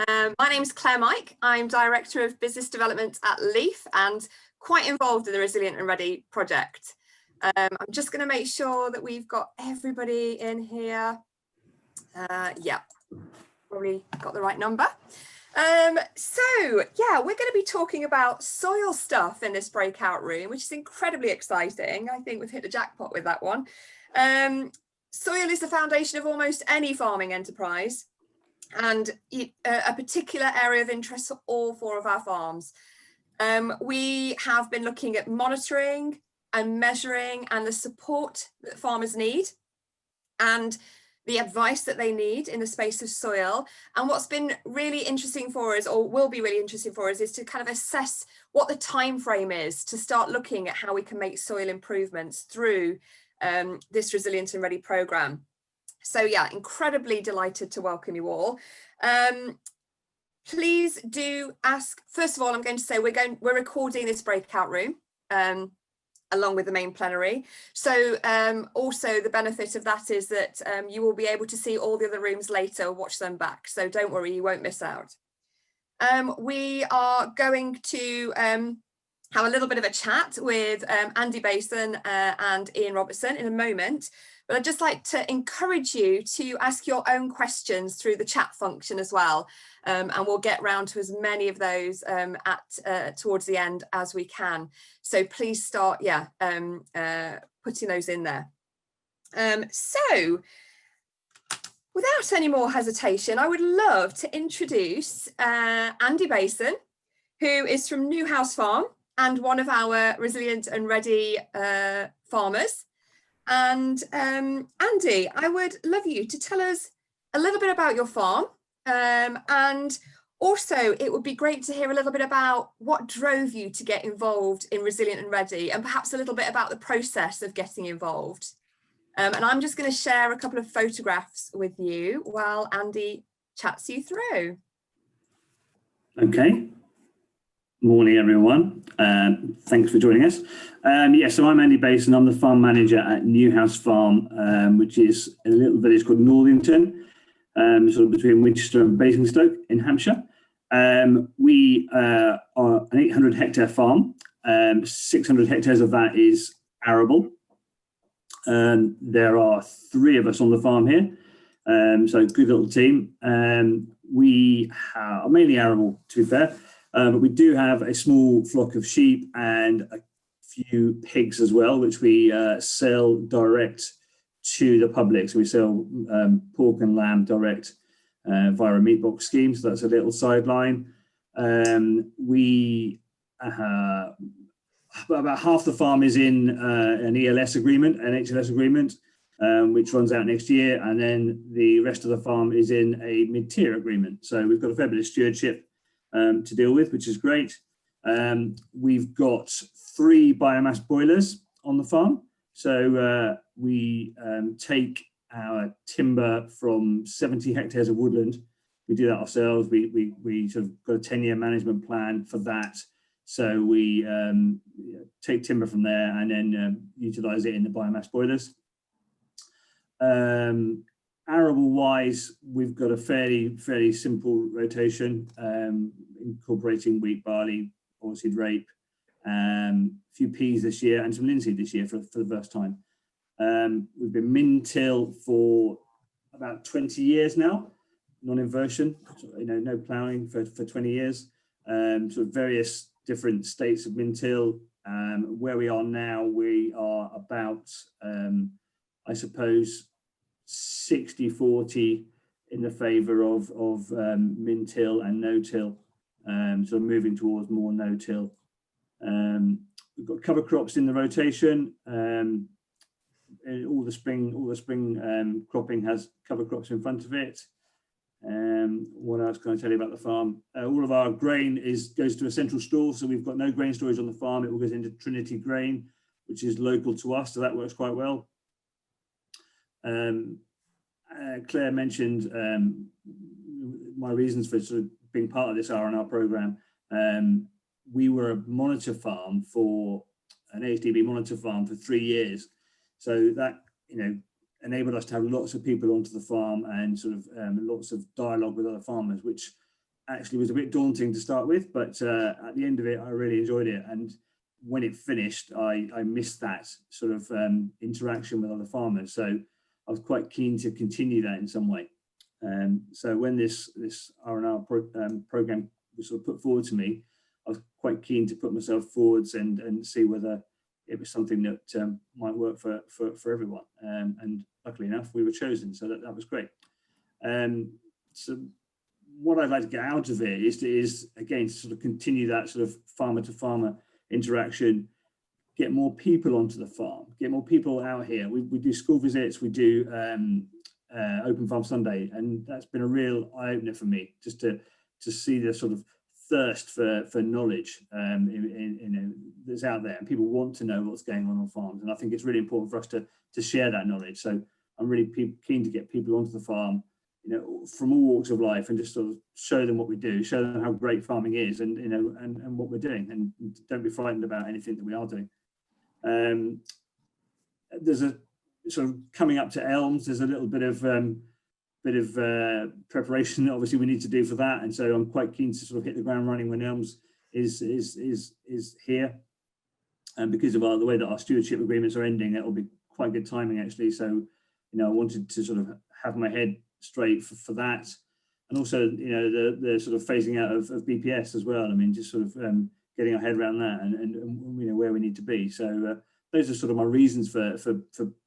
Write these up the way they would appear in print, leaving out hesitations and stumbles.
My name's Claire Mike. I'm Director of Business Development at LEAF and quite involved in the Resilient and Ready project. I'm just going to make sure that we've got everybody in here. Yeah, probably got the right number. So yeah, we're going to be talking about soil stuff in this breakout room, which is incredibly exciting. I think we've hit the jackpot with that one. Soil is the foundation of almost any farming enterprise, and a particular area of interest for all four of our farms. We have been looking at monitoring and measuring and the support that farmers need and the advice that they need in the space of soil. And what's been really interesting for us, or will be really interesting for us, is to kind of assess what the time frame is to start looking at how we can make soil improvements through this Resilient and Ready programme. So yeah, incredibly delighted to welcome you all. Please do ask. First of all, I'm going to say we're recording this breakout room along with the main plenary. So also the benefit of that is that you will be able to see all the other rooms later, watch them back. So don't worry, you won't miss out. We are going to have a little bit of a chat with Andy Bason and Ian Robertson in a moment. But I'd just like to encourage you to ask your own questions through the chat function as well. And we'll get round to as many of those towards the end as we can. So please start, putting those in there. So without any more hesitation, I would love to introduce Andy Bason, who is from Newhouse Farm and one of our Resilient and Ready farmers. And Andy, I would love you to tell us a little bit about your farm, and also it would be great to hear a little bit about what drove you to get involved in Resilient and Ready, and perhaps a little bit about the process of getting involved. And I'm just going to share a couple of photographs with you while Andy chats you through. Okay. Morning, everyone. Thanks for joining us. So I'm Andy Bason. I'm the farm manager at Newhouse Farm, which is a little village called Northington, sort of between Winchester and Basingstoke in Hampshire. We are an 800 hectare farm. 600 hectares of that is arable. There are 3 of us on the farm here, so good little team. We are mainly arable, to be fair. But we do have a small flock of sheep and a few pigs as well, which we sell direct to the public. So we sell pork and lamb direct via a meat box scheme. So that's a little sideline. About half the farm is in an ELS agreement, an HLS agreement, which runs out next year. And then the rest of the farm is in a mid-tier agreement. So we've got a fair bit of stewardship to deal with, which is great. We've got 3 biomass boilers on the farm. So we take our timber from 70 hectares of woodland. We do that ourselves. We sort of got a 10-year management plan for that. So we take timber from there and then utilize it in the biomass boilers. Arable wise, we've got a fairly simple rotation, incorporating wheat, barley, oilseed rape, a few peas this year and some linseed this year for the first time. We've been min-till for about 20 years now, non-inversion, no ploughing for 20 years. Sort of various different states of min-till. Where we are now, we are about, I suppose, 60-40 in the favour of min-till and no-till, so moving towards more no-till. We've got cover crops in the rotation. All the spring cropping has cover crops in front of it. What else can I tell you about the farm? All of our grain goes to a central store, so we've got no grain storage on the farm. It all goes into Trinity Grain, which is local to us, so that works quite well. Claire mentioned my reasons for sort of being part of this R&R program. We were a monitor farm an ASDB monitor farm for 3 years, so that enabled us to have lots of people onto the farm and sort of lots of dialogue with other farmers, which actually was a bit daunting to start with, but at the end of it, I really enjoyed it. And when it finished, I missed that sort of interaction with other farmers. So I was quite keen to continue that in some way. So when this R&R program was sort of put forward to me, I was quite keen to put myself forwards and see whether it was something that might work for everyone. And luckily enough, we were chosen, so that was great. So what I'd like to get out of it is again sort of continue that sort of farmer to farmer interaction, get more people onto the farm, get more people out here. We do school visits, we do Open Farm Sunday, and that's been a real eye opener for me, just to see the sort of thirst for knowledge that's out there, and people want to know what's going on farms. And I think it's really important for us to share that knowledge. So I'm really keen to get people onto the farm, from all walks of life, and just sort of show them what we do, show them how great farming is, and and what we're doing, and don't be frightened about anything that we are doing. There's a sort of coming up to elms. There's a little bit of preparation that obviously we need to do for that, and so I'm quite keen to sort of hit the ground running when elms is here, and because of the way that our stewardship agreements are ending, that will be quite good timing actually. So I wanted to sort of have my head straight for that, and also the sort of phasing out of BPS as well. I mean, just sort of getting our head around that and where we need to be. So those are sort of my reasons for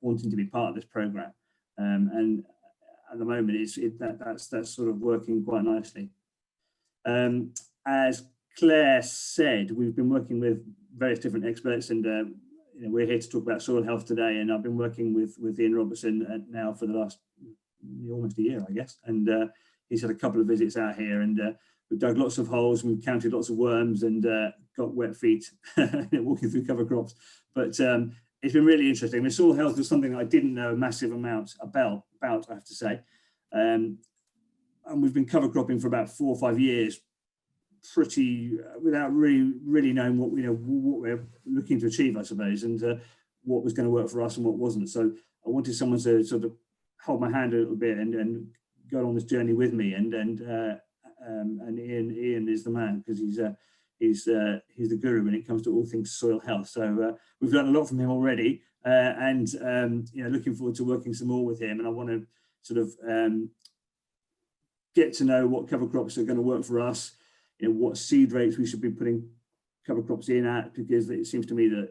wanting to be part of this program, and at the moment that's sort of working quite nicely. As Claire said, we've been working with various different experts, and we're here to talk about soil health today, and I've been working with Ian Robertson now for the last almost a year, I guess, and he's had a couple of visits out here, and we've dug lots of holes, and we've counted lots of worms, and got wet feet walking through cover crops. But it's been really interesting. I mean, soil health was something I didn't know a massive amount about, I have to say, and we've been cover cropping for about 4 or 5 years, pretty without really knowing what what we're looking to achieve, I suppose, and what was going to work for us and what wasn't. So I wanted someone to sort of hold my hand a little bit and go on this journey with me, and Ian is the man, because he's the guru when it comes to all things soil health. So we've learned a lot from him already, and looking forward to working some more with him. And I want to sort of get to know what cover crops are going to work for us, what seed rates we should be putting cover crops in at, because it seems to me that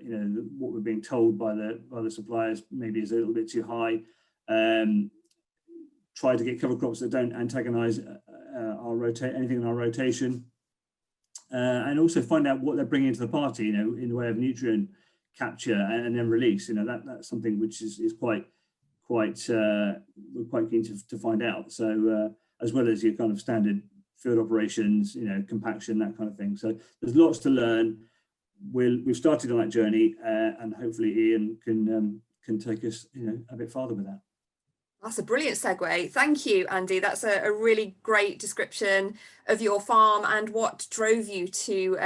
what we're being told by the suppliers maybe is a little bit too high. Try to get cover crops that don't antagonize anything in our rotation, and also find out what they're bringing to the party, in the way of nutrient capture and then release. That's something which is quite we're quite keen to find out. So as well as your kind of standard field operations, compaction, that kind of thing. So there's lots to learn. We've started on that journey, and hopefully Ian can take us a bit farther with that. That's a brilliant segue. Thank you, Andy. That's a really great description of your farm and what drove you to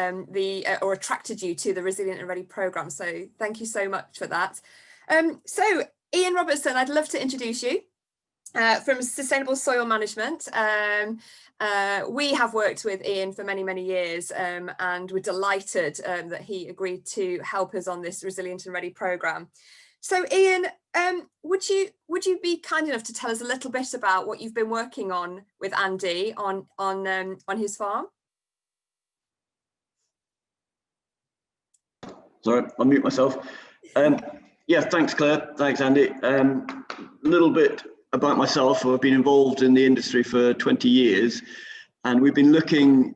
or attracted you to the Resilient and Ready programme. So thank you so much for that. So Ian Robertson, I'd love to introduce you from Sustainable Soil Management. We have worked with Ian for many years, and we're delighted that he agreed to help us on this Resilient and Ready programme. So Ian, would you be kind enough to tell us a little bit about what you've been working on with Andy on his farm? Sorry, I'll mute myself. Yeah, thanks Claire, thanks Andy. A little bit about myself. I've been involved in the industry for 20 years, and we've been looking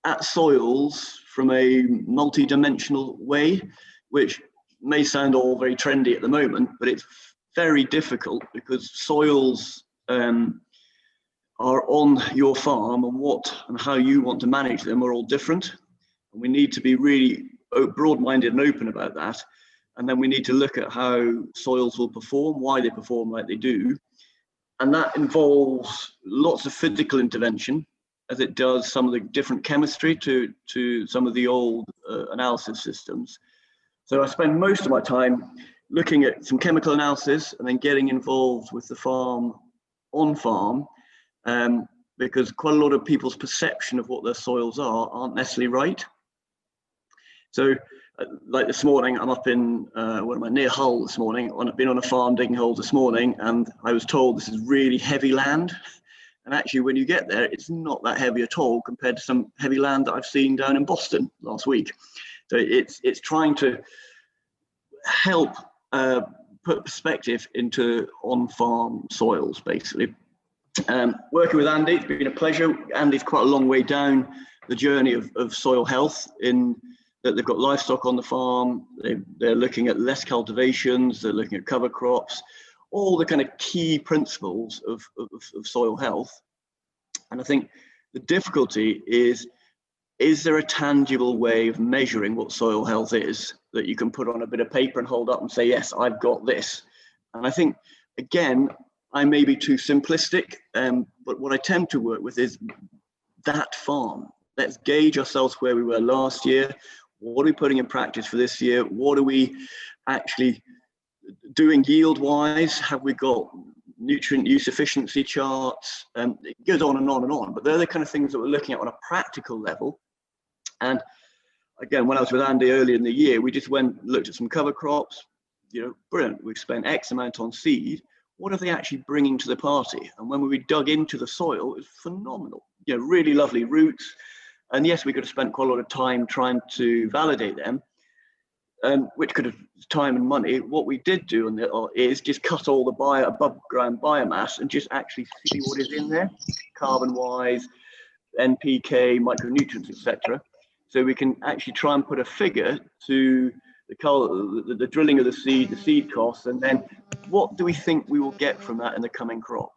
at soils from a multi-dimensional way, which may sound all very trendy at the moment, but it's very difficult because soils are on your farm, and how you want to manage them are all different. And we need to be really broad-minded and open about that. And then we need to look at how soils will perform, why they perform like they do. And that involves lots of physical intervention, as it does some of the different chemistry to some of the old analysis systems. So I spend most of my time looking at some chemical analysis and then getting involved with the farm on farm, because quite a lot of people's perception of what their soils aren't necessarily right. So like this morning, I'm up in, near Hull this morning. I've been on a farm digging holes this morning, and I was told this is really heavy land. And actually, when you get there, it's not that heavy at all compared to some heavy land that I've seen down in Boston last week. So it's trying to help put perspective into on-farm soils, basically. Working with Andy, it's been a pleasure. Andy's quite a long way down the journey of soil health, in that they've got livestock on the farm, they're looking at less cultivations, they're looking at cover crops, all the kind of key principles of soil health. And I think the difficulty is there a tangible way of measuring what soil health is that you can put on a bit of paper and hold up and say, yes, I've got this? And I think, again, I may be too simplistic, but what I tend to work with is that farm. Let's gauge ourselves where we were last year. What are we putting in practice for this year? What are we actually doing yield-wise? Have we got nutrient use efficiency charts? It goes on and on and on, but they're the kind of things that we're looking at on a practical level. And again, when I was with Andy earlier in the year, we just looked at some cover crops. Brilliant. We've spent X amount on seed. What are they actually bringing to the party? And when we dug into the soil, it was phenomenal. Really lovely roots. And yes, we could have spent quite a lot of time trying to validate them, which could have time and money. What we did do is just cut all the above ground biomass and just actually see what is in there, carbon-wise, NPK, micronutrients, etc. So we can actually try and put a figure to the drilling of the seed costs, and then what do we think we will get from that in the coming crop?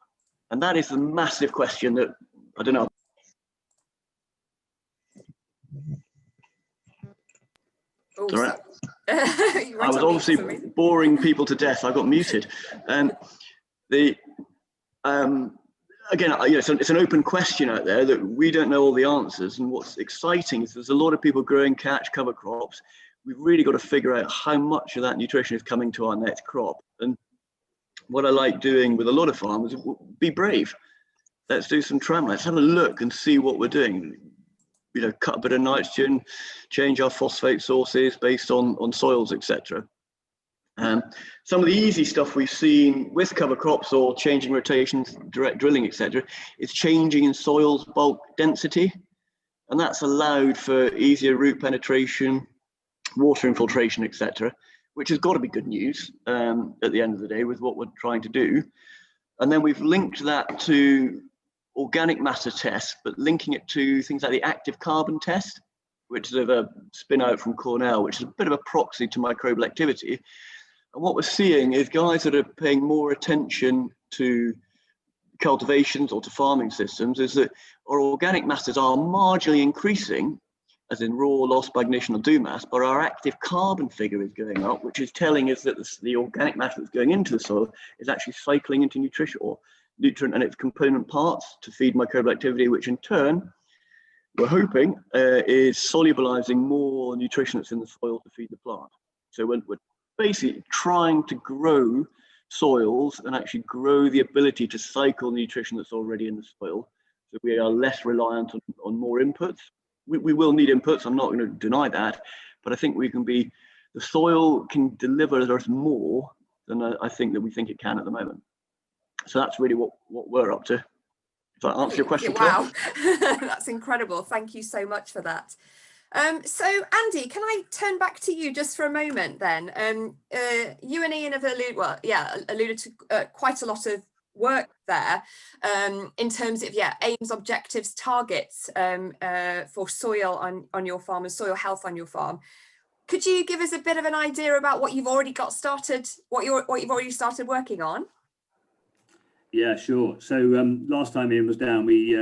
And that is the massive question that, I don't know. Oh, Sorry. I was obviously boring people to death. I got muted. Again, it's an open question out there that we don't know all the answers. And what's exciting is there's a lot of people growing catch cover crops. We've really got to figure out how much of that nutrition is coming to our next crop. And what I like doing with a lot of farmers is be brave. Let's do some trial. Let's have a look and see what we're doing. Cut a bit of nitrogen, change our phosphate sources based on soils, etc. Some of the easy stuff we've seen with cover crops or changing rotations, direct drilling, etc., is changing in soils bulk density, and that's allowed for easier root penetration, water infiltration, etc., which has got to be good news at the end of the day with what we're trying to do. And then we've linked that to organic matter tests, but linking it to things like the active carbon test, which is a spin out from Cornell, which is a bit of a proxy to microbial activity. And what we're seeing is guys that are paying more attention to cultivations or to farming systems is that our organic matters are marginally increasing, as in raw, loss by ignition or dew mass, but our active carbon figure is going up, which is telling us that the organic matter that's going into the soil is actually cycling into nutrition or nutrient and its component parts to feed microbial activity, which in turn, we're hoping, is solubilizing more nutrition that's in the soil to feed the plant. So we're basically trying to grow soils and actually grow the ability to cycle nutrition that's already in the soil. So we are less reliant on more inputs. We will need inputs, I'm not going to deny that, but I think the soil can deliver us more than I think that we think it can at the moment. So that's really what we're up to. Does that answer your question? Wow, that's incredible. Thank you so much for that. So Andy, can I turn back to you just for a moment then? You and Ian have alluded to quite a lot of work there in terms of aims, objectives, targets for soil on your farm and soil health on your farm. Could you give us a bit of an idea about what you've already got started, what you've already started working on? Yeah, sure. So last time Ian was down, we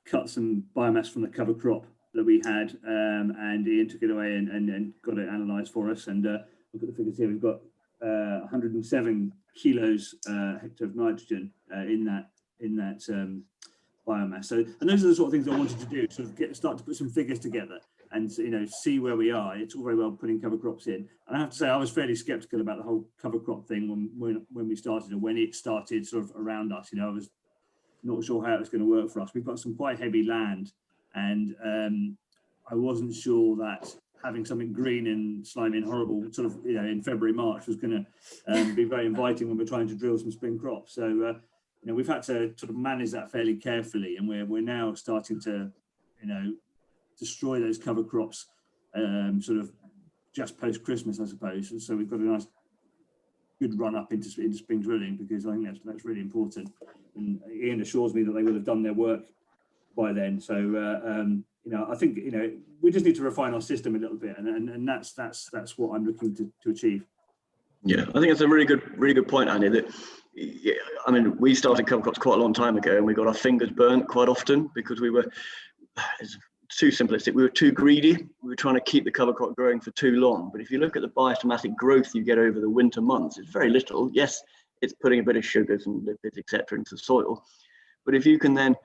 cut some biomass from the cover crop that we had, and Ian took it away and got it analysed for us. And look at the figures here. We've got 107 kilos hectare of nitrogen in that biomass. So, and those are the sort of things I wanted to do, sort of start to put some figures together and see where we are. It's all very well putting cover crops in, and I have to say I was fairly sceptical about the whole cover crop thing when we started, and when it started sort of around us. I was not sure how it's going to work for us. We've got some quite heavy land, and I wasn't sure that having something green and slimy and horrible sort of, in February, March was going to be very inviting when we're trying to drill some spring crops. So, we've had to sort of manage that fairly carefully, and we're now starting to, destroy those cover crops sort of just post-Christmas, I suppose. And so we've got a nice good run up into spring drilling, because I think that's really important. And Ian assures me that they will have done their work by then. So I think we just need to refine our system a little bit, and that's what I'm looking to achieve. Yeah, I think it's a really good point, Andy. That we started cover crops quite a long time ago, and we got our fingers burnt quite often because we were too simplistic. We were too greedy. We were trying to keep the cover crop growing for too long. But if you look at the biostomatic growth you get over the winter months, it's very little. Yes, it's putting a bit of sugars and lipids, etc., into the soil. But if you can then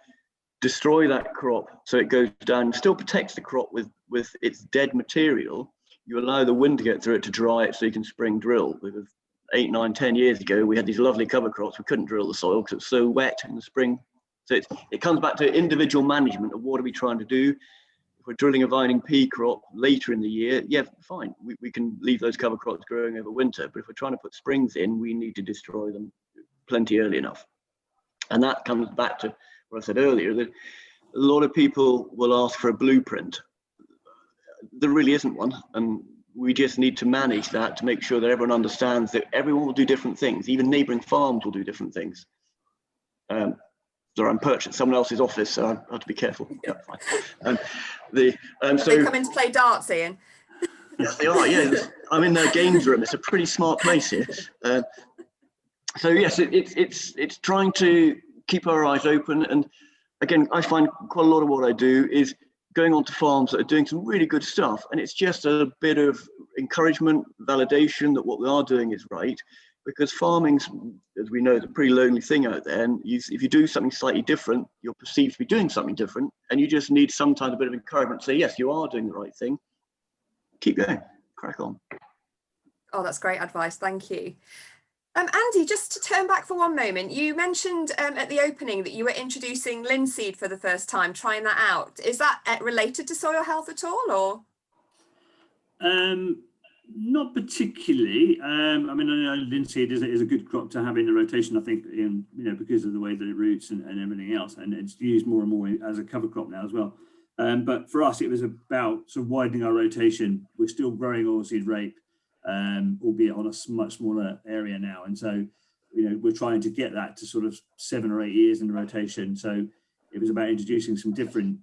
destroy that crop so it goes down and still protects the crop with its dead material, you allow the wind to get through it to dry it so you can spring drill. Because 8, 9, 10 years ago, we had these lovely cover crops. We couldn't drill the soil because it was so wet in the spring. So it comes back to individual management of what are we trying to do. If we're drilling a vining pea crop later in the year, yeah, fine. We can leave those cover crops growing over winter. But if we're trying to put springs in, we need to destroy them plenty early enough. And that comes back to what I said earlier, that a lot of people will ask for a blueprint. There really isn't one. And we just need to manage that to make sure that everyone understands that everyone will do different things. Even neighbouring farms will do different things. I'm perched at someone else's office, so I have to be careful. Yeah, fine. They come in to play darts, Ian. Yes, they are. Yeah, I'm in their games room. It's a pretty smart place here. So yes, it's trying to keep our eyes open. And again, I find quite a lot of what I do is going onto farms that are doing some really good stuff, and it's just a bit of encouragement, validation that what we are doing is right. Because farming's, as we know, is a pretty lonely thing out there. And if you do something slightly different, you're perceived to be doing something different. And you just need sometimes a bit of encouragement to say, yes, you are doing the right thing. Keep going, crack on. Oh, that's great advice. Thank you. Andy, just to turn back for one moment, you mentioned at the opening that you were introducing linseed for the first time, trying that out. Is that related to soil health at all, or? Not particularly. I know linseed is a good crop to have in the rotation, I think, because of the way that it roots and everything else, and it's used more and more as a cover crop now as well. But for us, it was about sort of widening our rotation. We're still growing oilseed rape, albeit on a much smaller area now, and so we're trying to get that to sort of 7 or 8 years in the rotation. So it was about introducing some different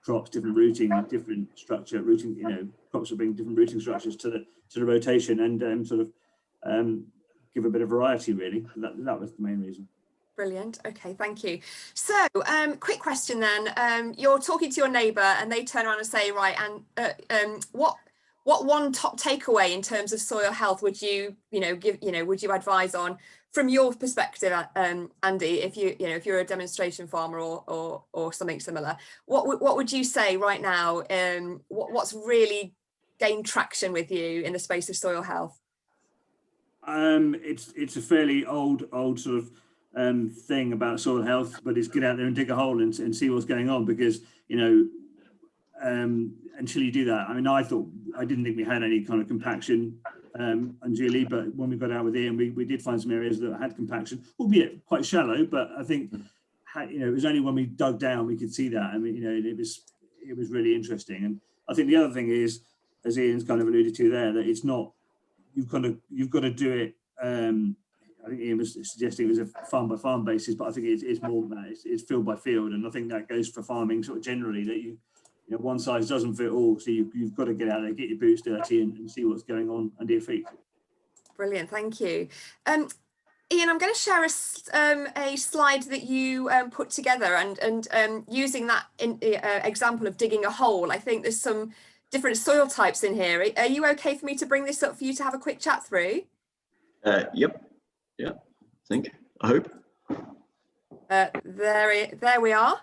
crops, different rooting, different structure, crops will bring different rooting structures to the rotation, and sort of give a bit of variety, really. That was the main reason. Brilliant. Okay, thank you. So quick question then. You're talking to your neighbour and they turn around and say, right, and what one top takeaway in terms of soil health would you would you advise on from your perspective, Andy, if you're a demonstration farmer or something similar? What would you say right now? What's really gained traction with you in the space of soil health? It's a fairly old sort of thing about soil health, but it's get out there and dig a hole and see what's going on, because until you do that, I didn't think we had any kind of compaction unduly, but when we got out with Ian, we did find some areas that had compaction, albeit quite shallow, but I think it was only when we dug down we could see that. It was really interesting. And I think the other thing is, as Ian's kind of alluded to there, that it's not, you've got to do it. I think Ian was suggesting it was a farm by farm basis, but I think it's more than that. It's field by field, and I think that goes for farming sort of generally, that one size doesn't fit all. So you've got to get out there, get your boots dirty, and see what's going on under your feet. Brilliant, thank you. Ian, I'm going to share a slide that you put together, and using that example of digging a hole, I think there's some different soil types in here. Are you okay for me to bring this up for you to have a quick chat through? Yep. Yeah, I hope. There we are.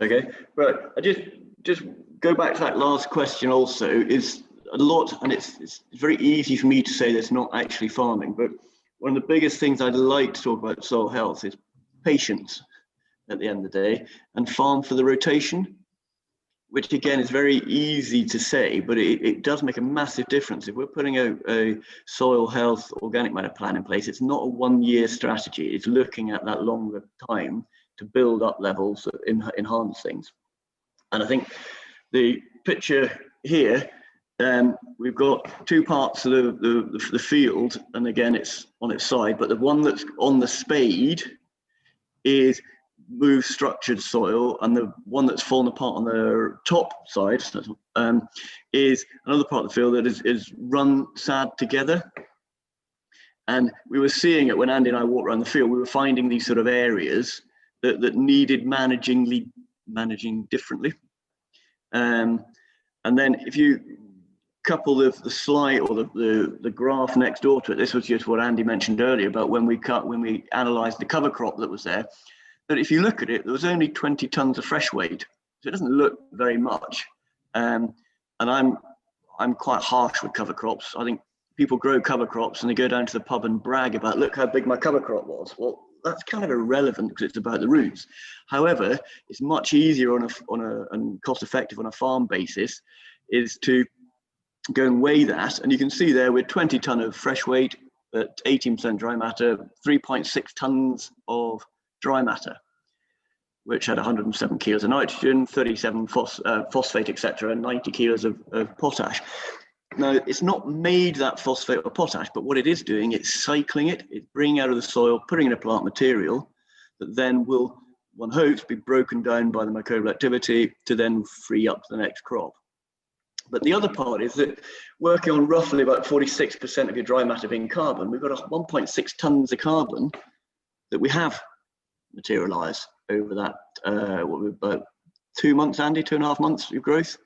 Okay, right. I just go back to that last question also. Is a lot, and it's very easy for me to say that's not actually farming, but one of the biggest things I'd like to talk about soil health is patience. at the end of the day and farm for the rotation, which again is very easy to say, but it does make a massive difference. If we're putting a soil health organic matter plan in place, it's not a 1-year strategy. It's looking at that longer time to build up levels, enhance things. And I think the picture here, we've got 2 parts of the field, and again it's on its side, but the one that's on the spade is move structured soil, and the one that's fallen apart on the top side is another part of the field that is run sad together. And we were seeing it when Andy and I walked around the field. We were finding these sort of areas that needed managing differently. And then if you couple the slide or the graph next door to it, this was just what Andy mentioned earlier about when we analysed the cover crop that was there. But if you look at it, there was only 20 tons of fresh weight, so it doesn't look very much. And I'm quite harsh with cover crops. I think people grow cover crops and they go down to the pub and brag about, look how big my cover crop was. Well, that's kind of irrelevant because it's about the roots. However, it's much easier and cost effective on a farm basis is to go and weigh that. And you can see there with 20 ton of fresh weight at 18% dry matter, 3.6 tons of dry matter, which had 107 kilos of nitrogen, 37 phosphate, etc., and 90 kilos of potash. Now, it's not made that phosphate or potash, but what it is doing, it's cycling it, it's bringing out of the soil, putting in a plant material that then will, one hopes, be broken down by the microbial activity to then free up the next crop. But the other part is that working on roughly about 46% of your dry matter being carbon, we've got 1.6 tons of carbon that we have materialize over that about 2 months, Andy, 2.5 months of growth.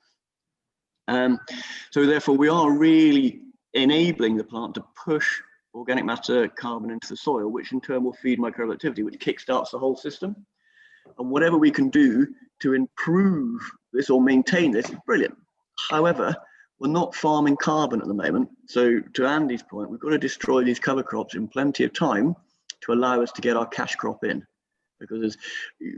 So therefore we are really enabling the plant to push organic matter carbon into the soil, which in turn will feed microbial activity, which kickstarts the whole system. And whatever we can do to improve this or maintain this is brilliant. However, we're not farming carbon at the moment. So to Andy's point, we've got to destroy these cover crops in plenty of time to allow us to get our cash crop in. Because there's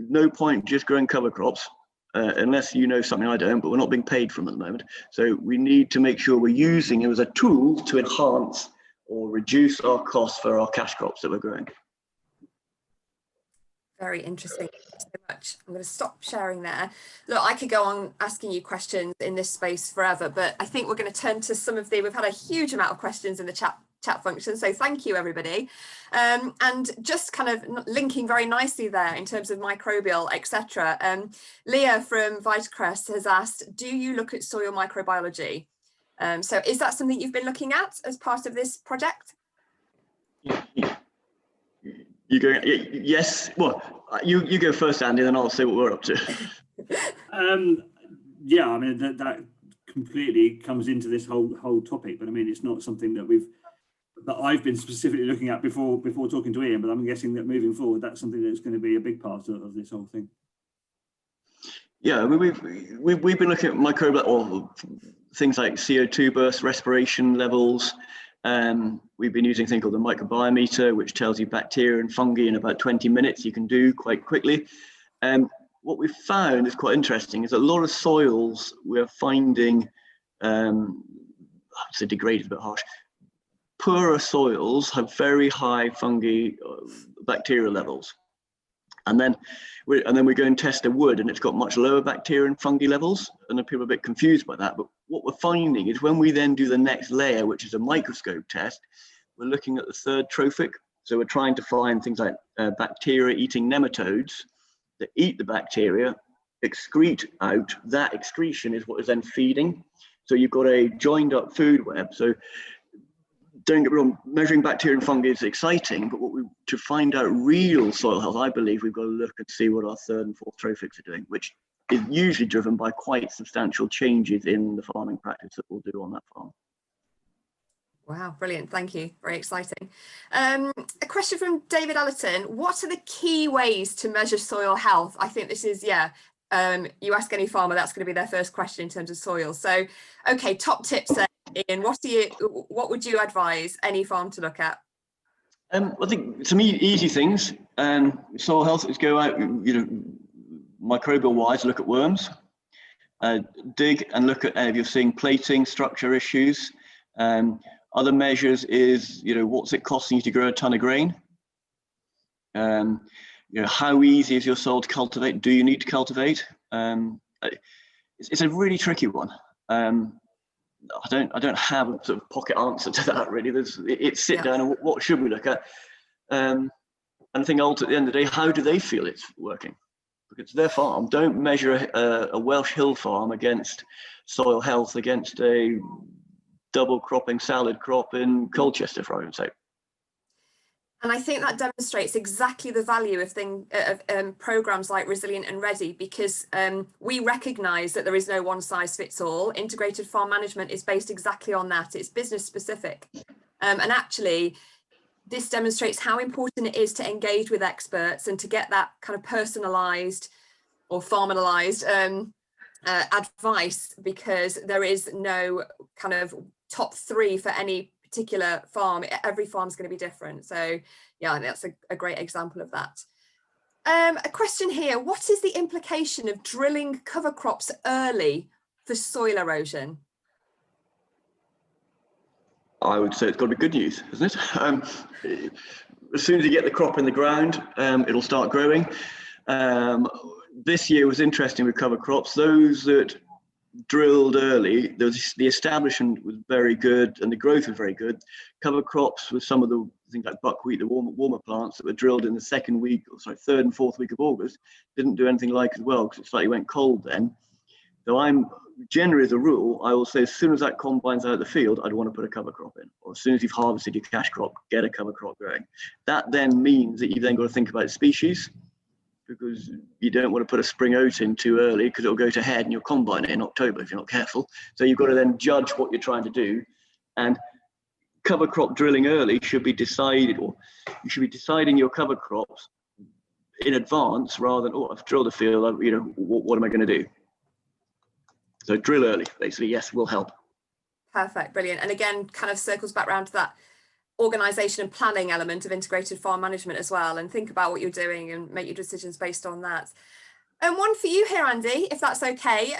no point just growing cover crops unless you know something I don't, but we're not being paid from at the moment. So we need to make sure we're using it as a tool to enhance or reduce our costs for our cash crops that we're growing. Very interesting. Thank you so much. I'm going to stop sharing there. Look, I could go on asking you questions in this space forever, but I think we're going to turn to some of we've had a huge amount of questions in the chat function, so thank you everybody. And just kind of linking very nicely there in terms of microbial, etc. Leah from Vitacrest has asked, do you look at soil microbiology? So is that something you've been looking at as part of this project? You go, yes. Well, you go first, Andy, then I'll say what we're up to. Yeah, I mean that completely comes into this whole topic, but I mean it's not something that I've been specifically looking at before talking to Ian, but I'm guessing that moving forward, that's something that's going to be a big part of this whole thing. Yeah, I mean, we've been looking at microbial or things like CO2 burst, respiration levels. We've been using a thing called the microbiometer, which tells you bacteria and fungi in about 20 minutes. You can do quite quickly. What we've found is quite interesting is a lot of soils we're finding, I'd say degraded, but harsh. Poorer soils have very high fungi, bacteria levels. And then we go and test a wood and it's got much lower bacteria and fungi levels, and then people are a bit confused by that. But what we're finding is when we then do the next layer, which is a microscope test, we're looking at the third trophic. So we're trying to find things like bacteria eating nematodes that eat the bacteria, excrete out. That excretion is what is then feeding. So you've got a joined up food web. So don't get me wrong, measuring bacteria and fungi is exciting, but to find out real soil health, I believe we've got to look and see what our third and fourth trophics are doing, which is usually driven by quite substantial changes in the farming practice that we'll do on that farm. Wow, brilliant. Thank you. Very exciting. A question from David Allerton. What are the key ways to measure soil health? I think this is, you ask any farmer, that's going to be their first question in terms of soil. So, okay, top tips then, Ian, what would you advise any farm to look at? I think some easy things. Soil health is go out, microbial wise, look at worms. Dig and look at if you're seeing plating, structure issues. Other measures is, what's it costing you to grow a ton of grain? How easy is your soil to cultivate? Do you need to cultivate? It's a really tricky one. I don't have a sort of pocket answer to that really. It's sit down and what should we look at? And I think ultimately at the end of the day, how do they feel it's working? Because it's their farm. Don't measure a Welsh hill farm against soil health against a double cropping salad crop in Colchester, for argument's sake. And I think that demonstrates exactly the value of programs like Resilient and Ready, because we recognise that there is no one size fits all. Integrated farm management is based exactly on that. It's business specific. And actually, this demonstrates how important it is to engage with experts and to get that kind of personalised or farmalised advice, because there is no kind of top three for any particular farm. Every farm's going to be different. So yeah, that's a great example of that. A question here: what is the implication of drilling cover crops early for soil erosion? I would say it's got to be good news, isn't it? As soon as you get the crop in the ground, it'll start growing. This year was interesting with cover crops. Those that drilled early, the establishment was very good and the growth was very good. Cover crops with some of the things like buckwheat, the warmer plants that were drilled in the third and fourth week of August, didn't do anything like as well because it slightly went cold then. So I'm generally, as a rule, I will say as soon as that combine's out of the field, I'd want to put a cover crop in, or as soon as you've harvested your cash crop, get a cover crop going. That then means that you've then got to think about species, because you don't want to put a spring oat in too early because it'll go to head and you'll combine it in October if you're not careful. So you've got to then judge what you're trying to do, and cover crop drilling early should be decided, or you should be deciding your cover crops in advance rather than, I've drilled a field, what am I going to do? So drill early, basically, yes, will help. Perfect, brilliant. And again, kind of circles back around to that organisation and planning element of integrated farm management as well, and think about what you're doing and make your decisions based on that. And one for you here, Andy, if that's okay.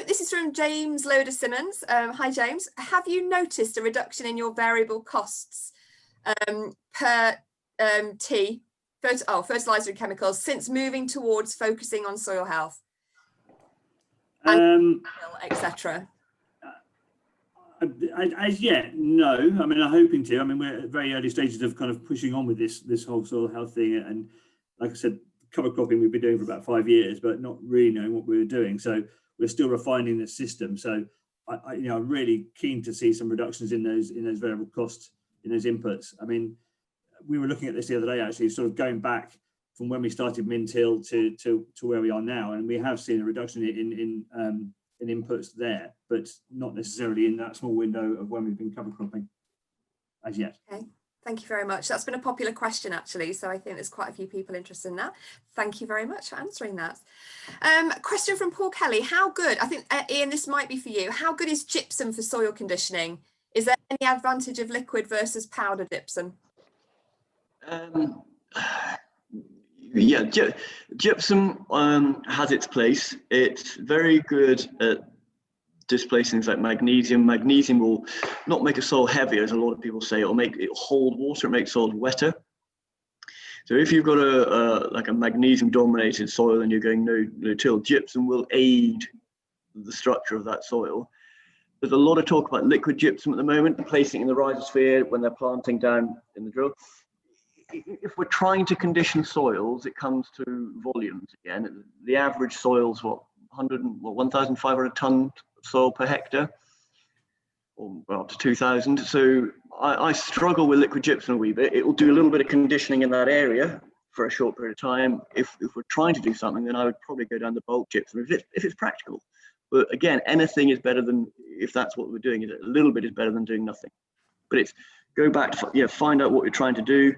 This is from James Loader Simmons. Hi, James. Have you noticed a reduction in your variable costs per fertiliser and chemicals since moving towards focusing on soil health, etc.? As yet, no. I mean, I'm hoping to. I mean, we're at very early stages of kind of pushing on with this whole soil health thing. And like I said, cover cropping we've been doing for about 5 years, but not really knowing what we were doing. So we're still refining the system. So I'm really keen to see some reductions in those variable costs, in those inputs. I mean, we were looking at this the other day, actually, sort of going back from when we started Mint Hill to where we are now, and we have seen a reduction in inputs there, but not necessarily in that small window of when we've been cover cropping as yet. Okay, thank you very much. That's been a popular question, actually, so I think there's quite a few people interested in that. Thank you very much for answering that. Question from Paul Kelly: how good, I think, Ian, this might be for you, how good is gypsum for soil conditioning? Is there any advantage of liquid versus powder gypsum? Yeah, gypsum has its place. It's very good at displacing things like magnesium. Magnesium will not make a soil heavier, as a lot of people say. It'll hold water, it makes soil wetter. So if you've got a magnesium dominated soil and you're going no till, gypsum will aid the structure of that soil. There's a lot of talk about liquid gypsum at the moment, placing it in the rhizosphere when they're planting down in the drill. If we're trying to condition soils, it comes to volumes again. The average soil's 1,500 tonne soil per hectare, or up to 2,000. So I struggle with liquid gypsum a wee bit. It will do a little bit of conditioning in that area for a short period of time. If we're trying to do something, then I would probably go down the bulk gypsum if it's practical. But again, anything is better than, if that's what we're doing, a little bit is better than doing nothing. But it's go back to find out what you're trying to do.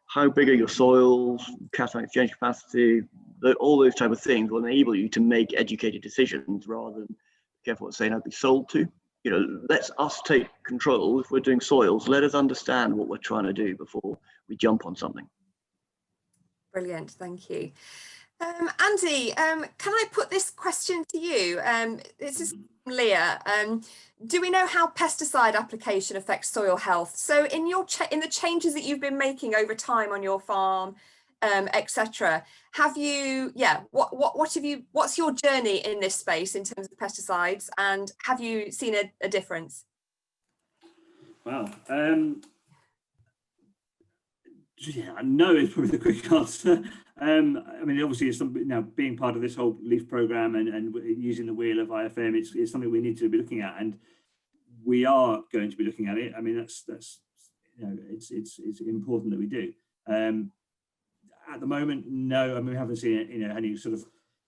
How big are your soils, cation exchange capacity, all those type of things will enable you to make educated decisions rather than, careful what I'm saying, I'd be sold to. let's us take control. If we're doing soils, let us understand what we're trying to do before we jump on something. Brilliant, thank you. Andy, can I put this question to you? This is from Leah. Do we know how pesticide application affects soil health? So in the changes that you've been making over time on your farm, etc., have you, what's your journey in this space in terms of pesticides, and have you seen a difference? Wow. Yeah, no, it's probably the quick answer. I mean, obviously, it's something, now being part of this whole LEAF program and using the wheel of IFM, it's something we need to be looking at, and we are going to be looking at it. I mean, that's it's important that we do. At the moment, no, I mean, we haven't seen any sort of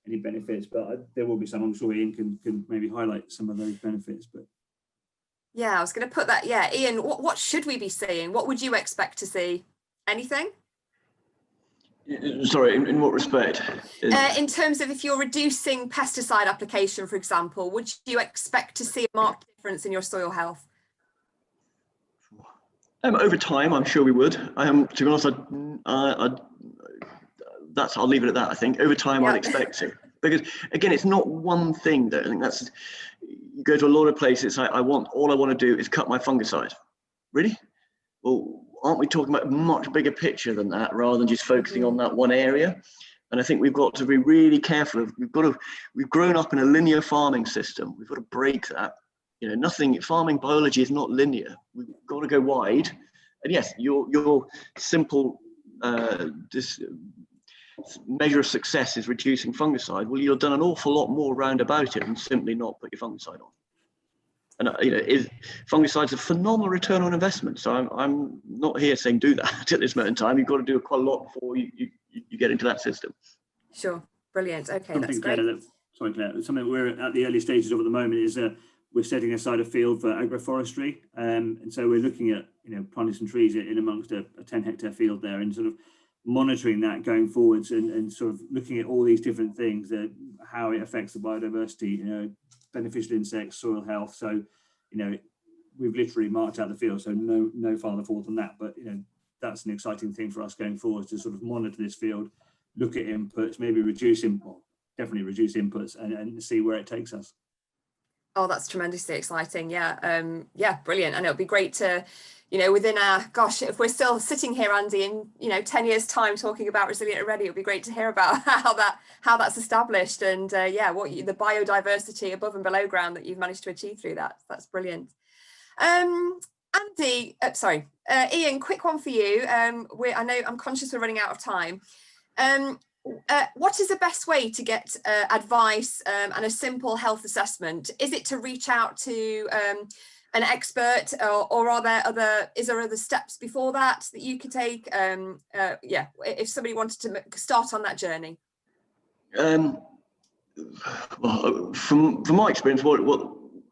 any benefits, but there will be some. I'm sure Ian can maybe highlight some of those benefits. But yeah, I was going to put that. Yeah, Ian, what should we be seeing? What would you expect to see? Anything? Sorry, in what respect? In terms of if you're reducing pesticide application, for example, would you expect to see a marked difference in your soil health? Over time, I'm sure we would. To be honest, I'll leave it at that. I think over time, I'd expect to, because again, it's not one thing. That I think that's, you go to a lot of places. All I want to do is cut my fungicide. Really? Well, aren't we talking about a much bigger picture than that, rather than just focusing on that one area? And I think we've got to be really careful. We've grown up in a linear farming system. We've got to break that. Farming biology is not linear. We've got to go wide. And yes, your simple measure of success is reducing fungicide. Well, you've done an awful lot more round about it than simply not put your fungicide on. And fungicide's a phenomenal return on investment. So I'm not here saying do that at this moment in time. You've got to do quite a lot before you get into that system. Sure, brilliant. Okay, that's great. Sorry, Claire. Something we're at the early stages of at the moment is we're setting aside a field for agroforestry, and so we're looking at planting some trees in amongst a 10-hectare field there, and sort of monitoring that going forwards, and sort of looking at all these different things, how it affects the biodiversity, beneficial insects, soil health. So we've literally marked out the field, so no farther forward than that. But that's an exciting thing for us going forward, to sort of monitor this field, look at inputs, maybe definitely reduce inputs, and see where it takes us. Oh, that's tremendously exciting. Yeah, brilliant. And it'll be great to, within our, if we're still sitting here, Andy, in 10 years time talking about Resilient Already, it'll be great to hear about how that's established, and the biodiversity above and below ground that you've managed to achieve through that. That's brilliant. Andy, Ian, quick one for you. I know I'm conscious we're running out of time. What is the best way to get advice and a simple health assessment? Is it to reach out to an expert, or is there other steps before that you could take? If somebody wanted to start on that journey. Well, from my experience,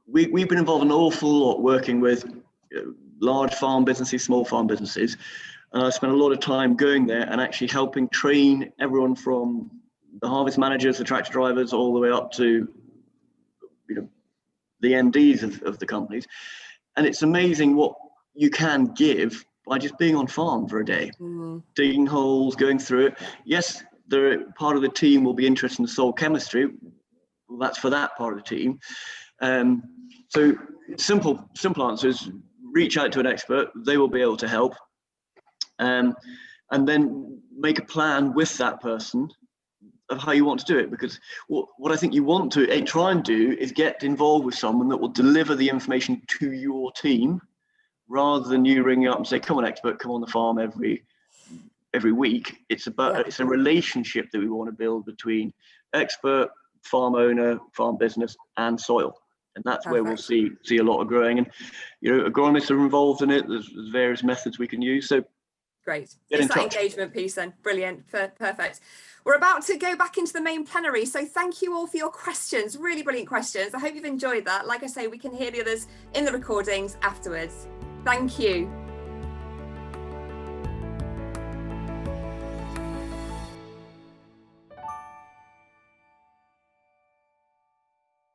we've been involved in an awful lot working with large farm businesses, small farm businesses. And I spent a lot of time going there and actually helping train everyone from the harvest managers, the tractor drivers, all the way up to the MDs of the companies. And it's amazing what you can give by just being on farm for a day, digging holes, going through it. Yes, part of the team will be interested in soil chemistry. Well, that's for that part of the team. So simple answer is reach out to an expert. They will be able to help. And then make a plan with that person of how you want to do it, because what I think you want to try and do is get involved with someone that will deliver the information to your team, rather than you ringing up and say, come on expert, come on the farm every week. It's a relationship that we want to build between expert, farm owner, farm business and soil. And that's where we'll see a lot of growing. And agronomists are involved in it. There's various methods we can use. So great. It's that engagement piece then. Brilliant. Perfect. We're about to go back into the main plenary. So thank you all for your questions. Really brilliant questions. I hope you've enjoyed that. Like I say, we can hear the others in the recordings afterwards. Thank you.